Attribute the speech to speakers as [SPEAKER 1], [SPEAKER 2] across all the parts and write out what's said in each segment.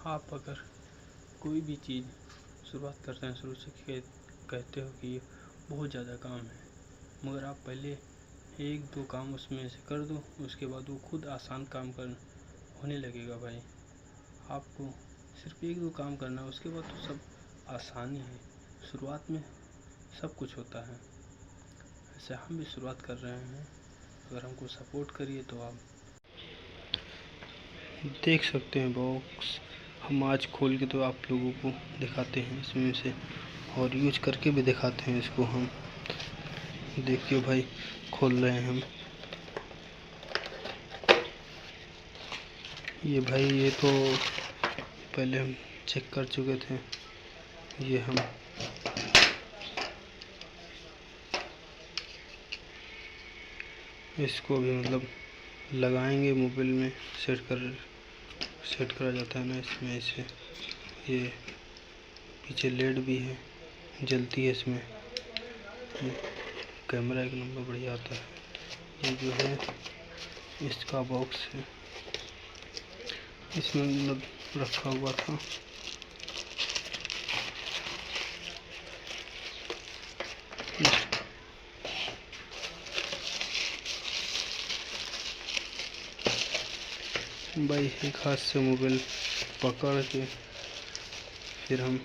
[SPEAKER 1] आप अगर कोई भी चीज़ शुरुआत करते हैं, शुरू से कहते हो कि ये बहुत ज़्यादा काम है, मगर आप पहले 1-2 काम उसमें से कर दो, उसके बाद वो खुद आसान काम होने लगेगा भाई। आपको सिर्फ 1-2 काम करना है, उसके बाद तो सब आसानी है। शुरुआत में सब कुछ होता है। ऐसे हम भी शुरुआत कर रहे हैं, अगर हमको सपोर्ट करिए तो आप देख सकते हैं बॉक्स हम आज खोल के तो आप लोगों को दिखाते हैं इसमें से, और यूज करके भी दिखाते हैं इसको हम। देखिए भाई, खोल रहे हैं हम। ये भाई, ये तो पहले हम चेक कर चुके थे। ये हम इसको भी मतलब लगाएंगे मोबाइल में, सेट करा जाता है ना इसमें। ऐसे ये पीछे लेड भी है, जलती है इसमें। कैमरा एक नंबर बढ़िया आता है। ये जो है इसका बॉक्स है, इसमें मतलब रखा हुआ था। भाई एक हाथ से मोबाइल पकड़ के फिर हम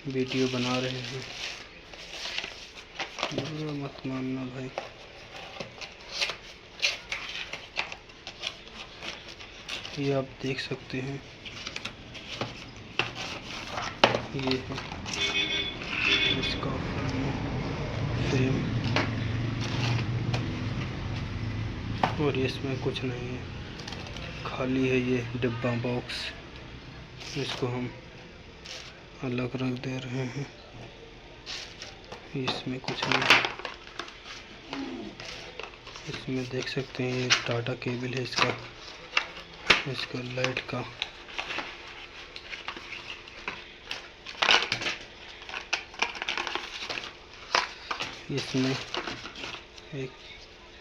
[SPEAKER 1] वीडियो बना रहे हैं, बुरा मत मानना भाई। ये आप देख सकते हैं, ये है इसका फ्रेम, और इसमें कुछ नहीं है, खाली है ये डिब्बा बॉक्स। इसको हम अलग रख दे रहे हैं, इसमें कुछ नहीं। इसमें देख सकते हैं ये टाटा केबल है इसका लाइट का। इसमें एक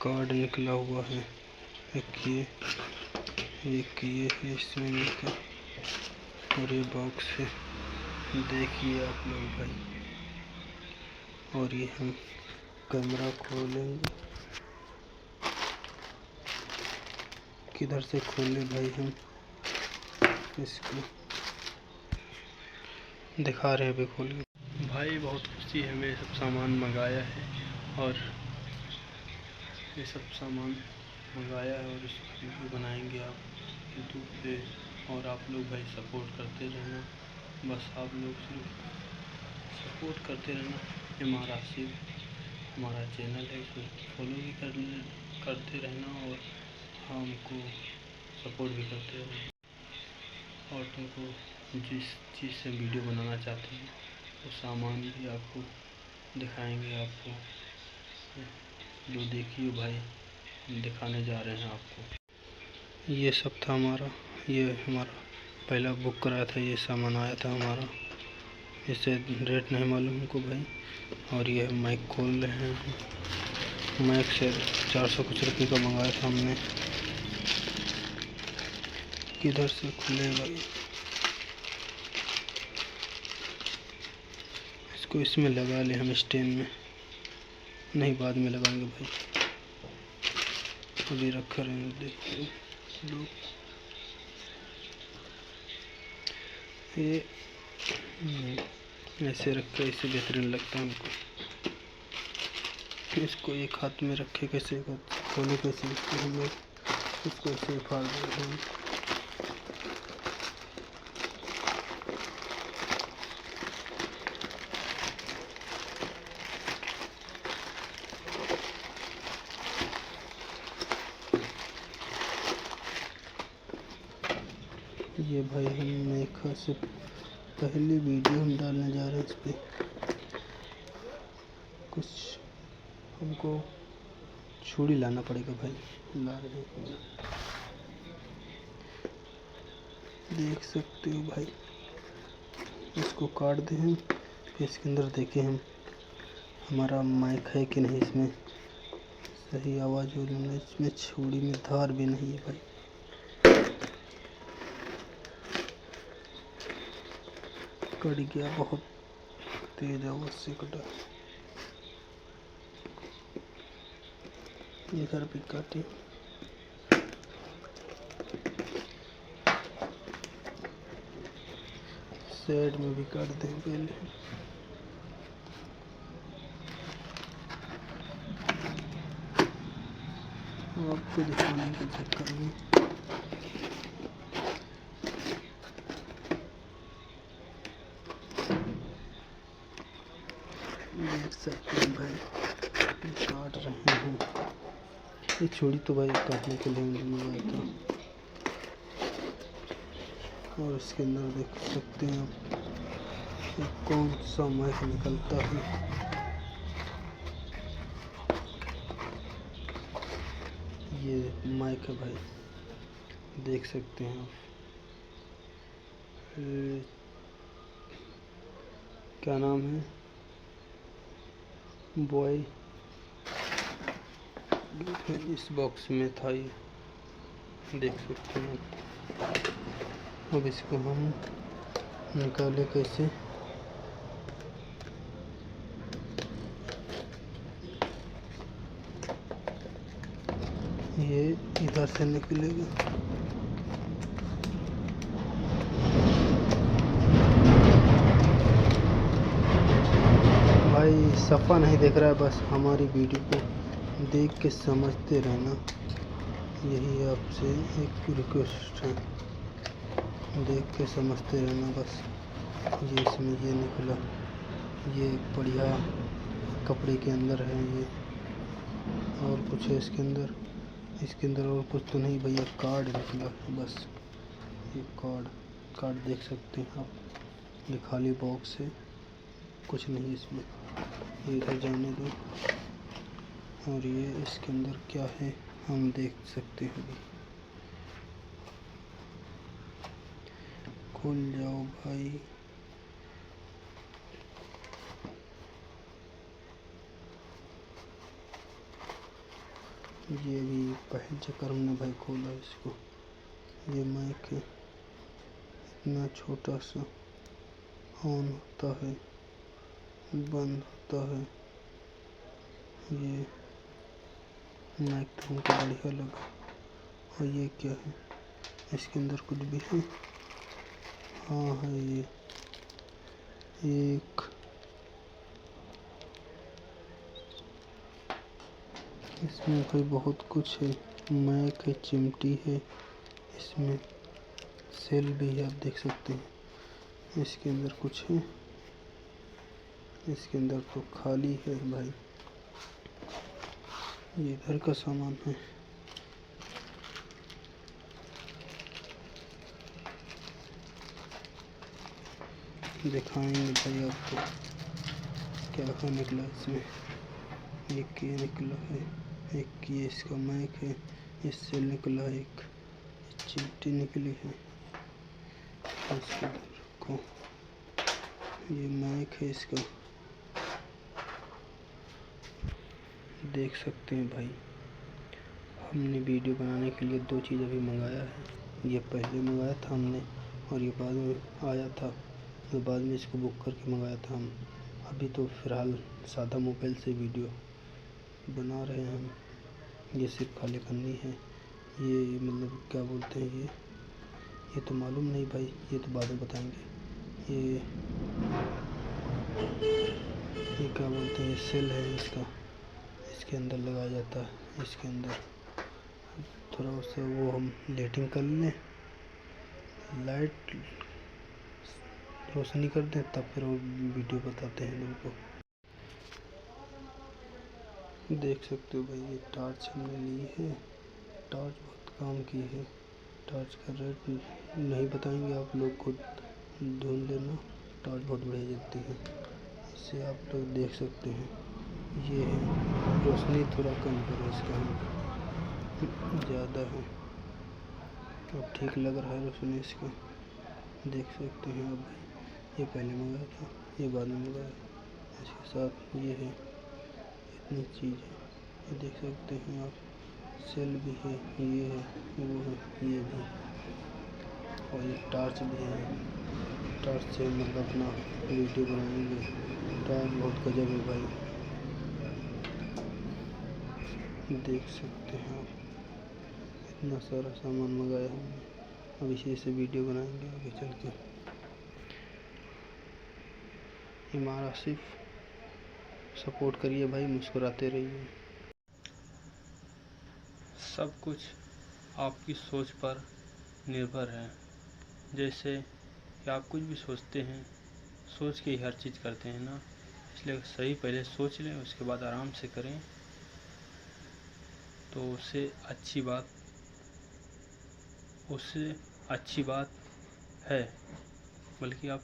[SPEAKER 1] कार्ड निकला हुआ है, एक ये है इसमें निकला, और ये बॉक्स है, देखिए आप लोग भाई। और ये हम कैमरा खोलेंगे, किधर से खोले भाई, हम इसको दिखा रहे हैं अभी खोल के। भाई बहुत खुशी है, मैं सब सामान मंगाया है, और ये सब सामान मंगाया है, और इसको वीडियो बनाएंगे आप यूट्यूब पे। और आप लोग भाई सपोर्ट करते रहना, बस आप लोग सिर्फ सपोर्ट करते रहना। हमारा चैनल है, इसको फॉलो भी करते रहना, और हमको सपोर्ट भी करते रहना। और तुमको जिस चीज़ से वीडियो बनाना चाहते हैं वो सामान भी आपको दिखाएंगे, आपको जो देखिए भाई दिखाने जा रहे हैं आपको। ये सब था हमारा, ये हमारा पहला बुक कराया था, ये सामान आया था हमारा, इससे रेट नहीं मालूम हमको भाई। और ये माइक खोल रहे हैं, माइक से 400 कुछ रुपये का मंगाया था हमने। किधर से खुलेगा ये, इसको इसमें लगा ले हम स्टैंड में, नहीं बाद में लगाएंगे भाई, अभी रखा रहने देखिए लोग। ये ऐसे रखे, इससे बेहतरीन लगता है हमको। इसको एक हाथ में रखे कैसे खोले, कैसे हम लोग इसको ऐसे फाड़ देते हैं। ये भाई हम मेखा से पहले वीडियो हम डालने जा रहे हैं, इस पर कुछ हमको छुरी लाना पड़ेगा भाई, ला रहे हैं। देख सकते हो भाई, इसको काट दें हम, फिर इसके अंदर देखें हम हमारा माइक है कि नहीं, इसमें सही आवाज़ हो रही है। इसमें छुरी में धार भी नहीं है भाई, कट गया, बहुत तेज आवाज से कटा। इधर भी काटे, साइड में भी काट दें पहले। आपको दिखाने के चक्कर में देख सकते हैं भाई, काट रहे हैं। ये छुरी तो भाई काटने के लिए मंगाया था। और इसके अंदर देख सकते हैं आप ये कौन सा माइक निकलता है। ये माइक है भाई, देख सकते हैं आप। क्या नाम है, बॉय। इस बॉक्स में था ये, देख सकते हैं। अब इसको हम निकाले कैसे। ये इधर से निकलेगा। भाई सफ़ा नहीं देख रहा है, बस हमारी वीडियो को देख के समझते रहना, यही आपसे एक रिक्वेस्ट है। देख के समझते रहना बस। ये इसमें ये निकला, ये बढ़िया कपड़े के अंदर है ये, और कुछ है इसके अंदर। इसके अंदर और कुछ तो नहीं भैया, कार्ड निकला बस। ये कार्ड देख सकते हैं आप। ये खाली बॉक्स है, कुछ नहीं इसमें। ये इधर जाने दो। और ये इसके अंदर क्या है हम देख सकते हैं। खुल जाओ भाई। ये भी पहले चक्कर हमने भाई खोला इसको। ये माइक है, इतना छोटा सा, ऑन होता है, बंद होता है। ये माइक तो हमको बढ़िया लगा। और ये क्या है, इसके अंदर कुछ भी है। हाँ है, ये एक इसमें कोई बहुत कुछ है। माइक है, चिमटी है, इसमें सेल भी है, आप देख सकते हैं। इसके अंदर कुछ है, इसके अंदर तो खाली है भाई। ये घर का सामान है। दिखाएंगे भाई आपको क्या क्या निकला इसमें। एक ये निकला है, एक ये इसका माइक है, इससे निकला है, एक चिमटी निकली है। इसको रखो, ये माइक है इसका, देख सकते हैं भाई। हमने वीडियो बनाने के लिए 2 चीज़ अभी मंगाया है। ये पहले मंगाया था हमने, और ये बाद में आया था, तो बाद में इसको बुक करके मंगाया था हम। अभी तो फ़िलहाल सादा मोबाइल से वीडियो बना रहे हैं हम। ये सिर्फ खाली करनी है। ये मतलब क्या बोलते हैं, ये तो मालूम नहीं भाई, ये तो बाद में बताएंगे। ये क्या बोलते हैं, ये सेल है इसका, इसके अंदर लगाया जाता है। इसके अंदर थोड़ा सा वो हम लाइटिंग कर लें, लाइट रोशनी कर दें, तब फिर वो वीडियो बताते हैं तुमको। देख सकते हो भाई, ये टॉर्च हमने ली है। टॉर्च बहुत काम की है। टॉर्च का रेट नहीं बताएंगे, आप लोग खुद ढूंढ लेना। टॉर्च बहुत बढ़िया जलती है, इसे आप लोग देख सकते हैं। ये है, रोशनी थोड़ा कम करो इसका, ज़्यादा है। अब ठीक लग रहा है रोशनी इसका, देख सकते हैं आप भाई। ये पहले मंगाया था, ये बाद में मंगाया। इसके साथ ये है, इतनी चीज़ है, ये देख सकते हैं आप। सेल भी है, ये है, वो है, ये भी, और ये टॉर्च भी है। स्टार्ट से मतलब अपना वीडियो बनाएंगे। टाइम बहुत गजब है भाई, देख सकते हैं आप। इतना सारा सामान मंगाया हमने, अब इसी से वीडियो बनाएंगे आगे चल के। हमारा सिर्फ सपोर्ट करिए भाई, मुस्कुराते रहिए। सब कुछ आपकी सोच पर निर्भर है। जैसे कि आप कुछ भी सोचते हैं, सोच के ही हर चीज़ करते हैं ना, इसलिए सही पहले सोच लें, उसके बाद आराम से करें तो उससे अच्छी बात है। बल्कि आप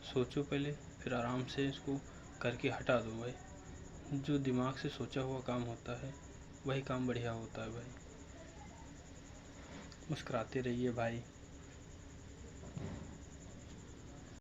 [SPEAKER 1] सोचो पहले, फिर आराम से इसको करके हटा दो भाई। जो दिमाग से सोचा हुआ काम होता है वही काम बढ़िया होता है भाई। मुस्कुराते रहिए भाई।